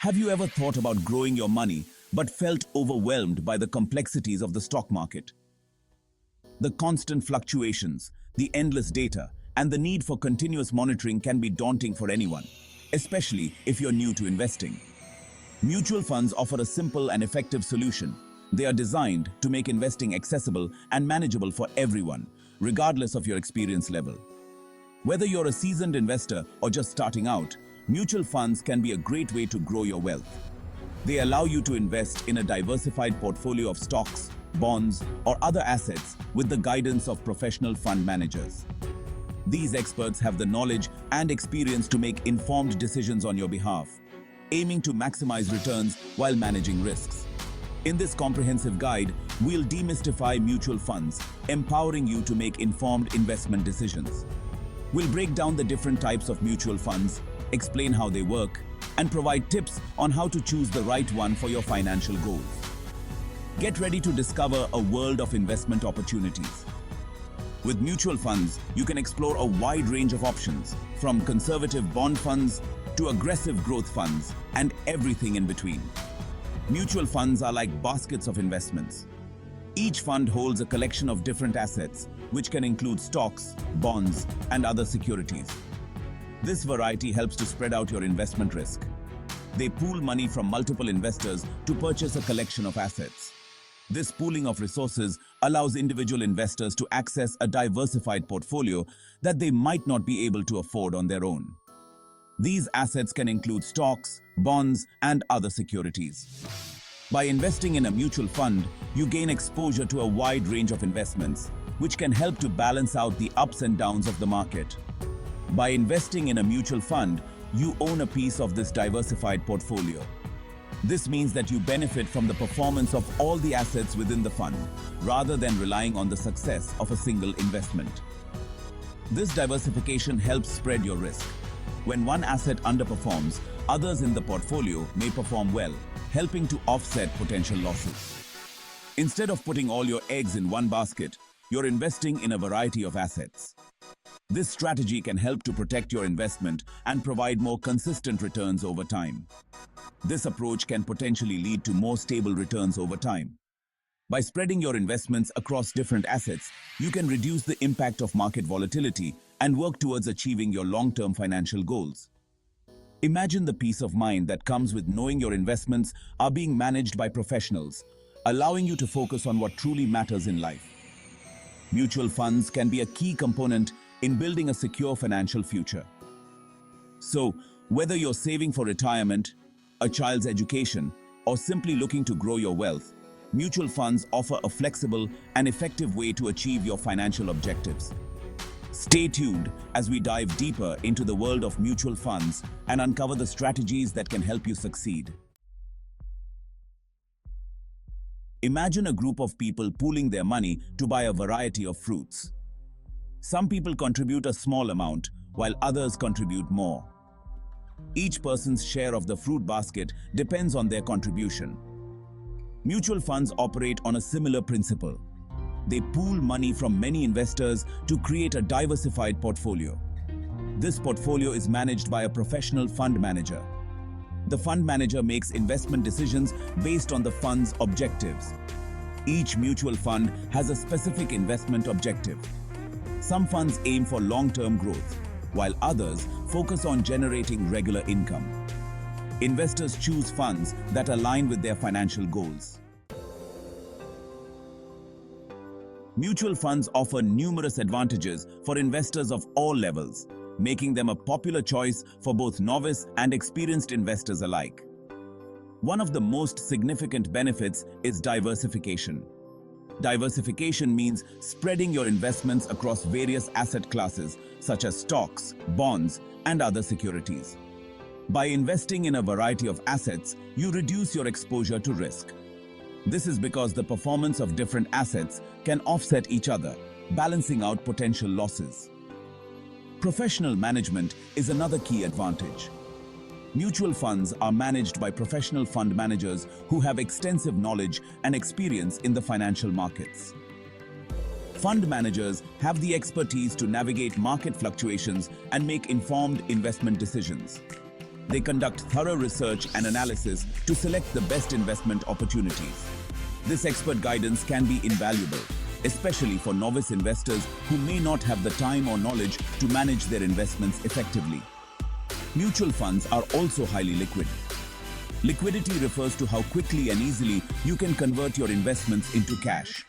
Have you ever thought about growing your money but felt overwhelmed by the complexities of the stock market? The constant fluctuations, the endless data, and the need for continuous monitoring can be daunting for anyone, especially if you're new to investing. Mutual funds offer a simple and effective solution. They are designed to make investing accessible and manageable for everyone, regardless of your experience level. Whether you're a seasoned investor or just starting out, mutual funds can be a great way to grow your wealth. They allow you to invest in a diversified portfolio of stocks, bonds, or other assets with the guidance of professional fund managers. These experts have the knowledge and experience to make informed decisions on your behalf, aiming to maximize returns while managing risks. In this comprehensive guide, we'll demystify mutual funds, empowering you to make informed investment decisions. We'll break down the different types of mutual funds, explain how they work, and provide tips on how to choose the right one for your financial goals. Get ready to discover a world of investment opportunities. With mutual funds, you can explore a wide range of options, from conservative bond funds to aggressive growth funds and everything in between. Mutual funds are like baskets of investments. Each fund holds a collection of different assets, which can include stocks, bonds, and other securities. This variety helps to spread out your investment risk. They pool money from multiple investors to purchase a collection of assets. This pooling of resources allows individual investors to access a diversified portfolio that they might not be able to afford on their own. These assets can include stocks, bonds, and other securities. By investing in a mutual fund, you gain exposure to a wide range of investments, which can help to balance out the ups and downs of the market. By investing in a mutual fund, you own a piece of this diversified portfolio. This means that you benefit from the performance of all the assets within the fund, rather than relying on the success of a single investment. This diversification helps spread your risk. When one asset underperforms, others in the portfolio may perform well, helping to offset potential losses. Instead of putting all your eggs in one basket, you're investing in a variety of assets. This strategy can help to protect your investment and provide more consistent returns over time. This approach can potentially lead to more stable returns over time. By spreading your investments across different assets, you can reduce the impact of market volatility and work towards achieving your long-term financial goals. Imagine the peace of mind that comes with knowing your investments are being managed by professionals, allowing you to focus on what truly matters in life. Mutual funds can be a key component in building a secure financial future. So, whether you're saving for retirement, a child's education, or simply looking to grow your wealth, mutual funds offer a flexible and effective way to achieve your financial objectives. Stay tuned as we dive deeper into the world of mutual funds and uncover the strategies that can help you succeed. Imagine a group of people pooling their money to buy a variety of fruits. Some people contribute a small amount, while others contribute more. Each person's share of the fruit basket depends on their contribution. Mutual funds operate on a similar principle. They pool money from many investors to create a diversified portfolio. This portfolio is managed by a professional fund manager. The fund manager makes investment decisions based on the fund's objectives. Each mutual fund has a specific investment objective. Some funds aim for long-term growth, while others focus on generating regular income. Investors choose funds that align with their financial goals. Mutual funds offer numerous advantages for investors of all levels, making them a popular choice for both novice and experienced investors alike. One of the most significant benefits is diversification. Diversification means spreading your investments across various asset classes, such as stocks, bonds, and other securities. By investing in a variety of assets, you reduce your exposure to risk. This is because the performance of different assets can offset each other, balancing out potential losses. Professional management is another key advantage. Mutual funds are managed by professional fund managers who have extensive knowledge and experience in the financial markets. Fund managers have the expertise to navigate market fluctuations and make informed investment decisions. They conduct thorough research and analysis to select the best investment opportunities. This expert guidance can be invaluable, especially for novice investors who may not have the time or knowledge to manage their investments effectively. Mutual funds are also highly liquid. Liquidity refers to how quickly and easily you can convert your investments into cash.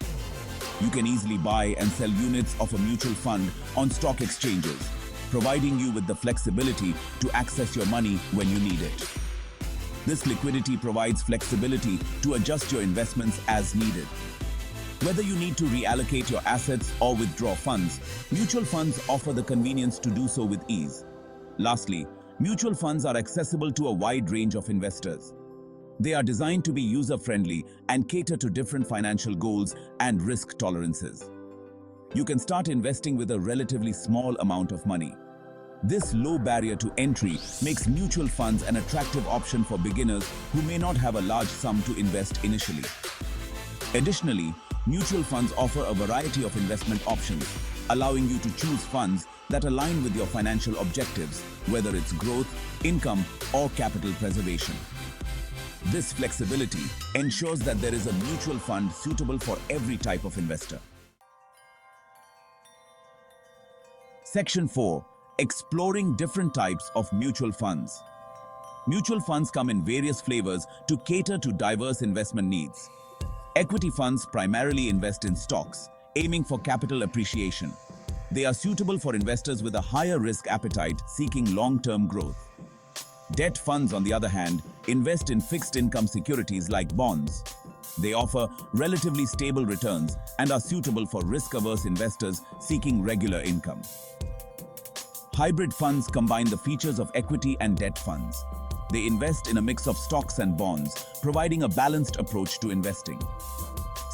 You can easily buy and sell units of a mutual fund on stock exchanges, providing you with the flexibility to access your money when you need it. This liquidity provides flexibility to adjust your investments as needed. Whether you need to reallocate your assets or withdraw funds, mutual funds offer the convenience to do so with ease. Lastly, mutual funds are accessible to a wide range of investors. They are designed to be user-friendly and cater to different financial goals and risk tolerances. You can start investing with a relatively small amount of money. This low barrier to entry makes mutual funds an attractive option for beginners who may not have a large sum to invest initially. Additionally, mutual funds offer a variety of investment options, allowing you to choose funds that align with your financial objectives, whether it's growth, income, or capital preservation. This flexibility ensures that there is a mutual fund suitable for every type of investor. Section 4. Exploring different types of mutual funds. Mutual funds come in various flavors to cater to diverse investment needs. Equity funds primarily invest in stocks, aiming for capital appreciation. They are suitable for investors with a higher risk appetite seeking long-term growth. Debt funds, on the other hand, invest in fixed income securities like bonds. They offer relatively stable returns and are suitable for risk-averse investors seeking regular income. Hybrid funds combine the features of equity and debt funds. They invest in a mix of stocks and bonds, providing a balanced approach to investing.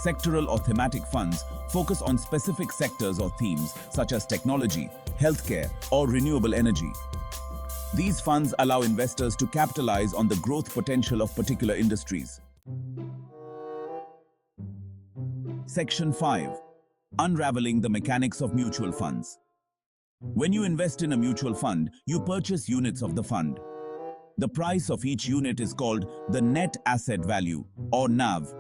Sectoral or thematic funds focus on specific sectors or themes such as technology, healthcare, or renewable energy. These funds allow investors to capitalize on the growth potential of particular industries. Section 5. Unraveling the mechanics of mutual funds. When you invest in a mutual fund, you purchase units of the fund. The price of each unit is called the net asset value, or NAV.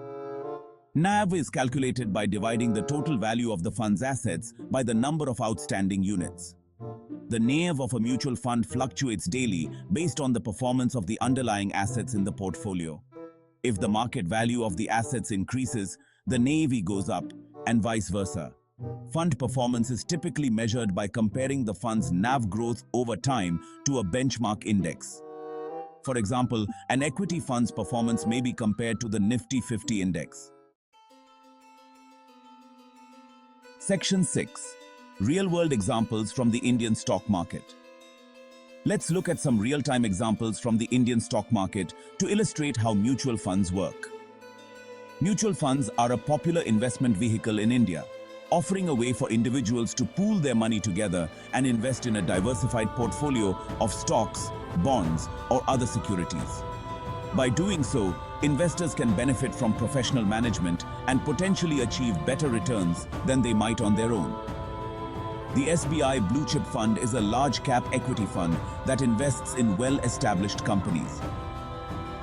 NAV is calculated by dividing the total value of the fund's assets by the number of outstanding units. The NAV of a mutual fund fluctuates daily based on the performance of the underlying assets in the portfolio. If the market value of the assets increases, the NAV goes up, and vice versa. Fund performance is typically measured by comparing the fund's NAV growth over time to a benchmark index. For example, an equity fund's performance may be compared to the Nifty 50 index. Section 6. Real-world examples from the Indian stock market. Let's look at some real-time examples from the Indian stock market to illustrate how mutual funds work. Mutual funds are a popular investment vehicle in India, offering a way for individuals to pool their money together and invest in a diversified portfolio of stocks, bonds, or other securities. By doing so, investors can benefit from professional management and potentially achieve better returns than they might on their own. The SBI Blue Chip Fund is a large-cap equity fund that invests in well-established companies.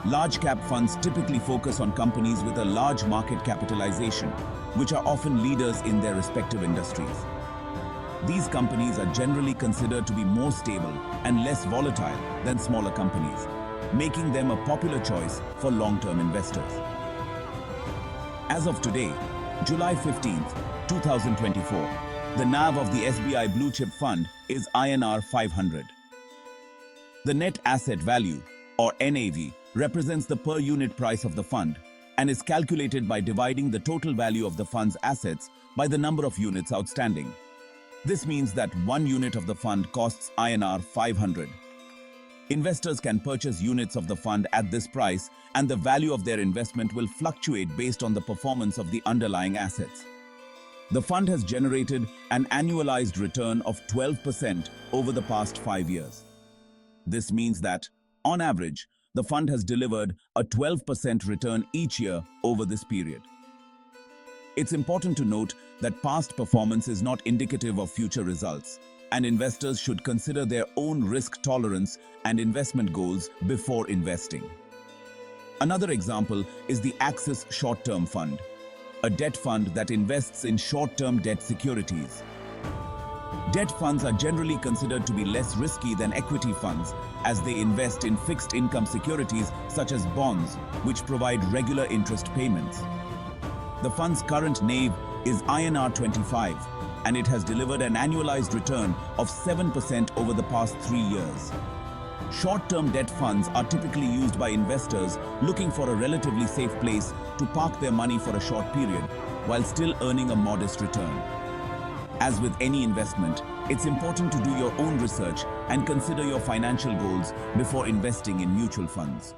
Large-cap funds typically focus on companies with a large market capitalization, which are often leaders in their respective industries. These companies are generally considered to be more stable and less volatile than smaller companies, making them a popular choice for long-term investors. As of today, July 15th, 2024, the NAV of the SBI Blue Chip Fund is INR 500. The net asset value, or NAV, represents the per unit price of the fund and is calculated by dividing the total value of the fund's assets by the number of units outstanding. This means that 1 unit of the fund costs INR 500. Investors can purchase units of the fund at this price, and the value of their investment will fluctuate based on the performance of the underlying assets. The fund has generated an annualized return of 12% over the past 5 years. This means that, on average, the fund has delivered a 12% return each year over this period. It's important to note that past performance is not indicative of future results, and investors should consider their own risk tolerance and investment goals before investing. Another example is the Axis Short-Term Fund, a debt fund that invests in short-term debt securities. Debt funds are generally considered to be less risky than equity funds as they invest in fixed income securities such as bonds, which provide regular interest payments. The fund's current NAV is INR 25, and it has delivered an annualized return of 7% over the past 3 years. Short-term debt funds are typically used by investors looking for a relatively safe place to park their money for a short period while still earning a modest return. As with any investment, it's important to do your own research and consider your financial goals before investing in mutual funds.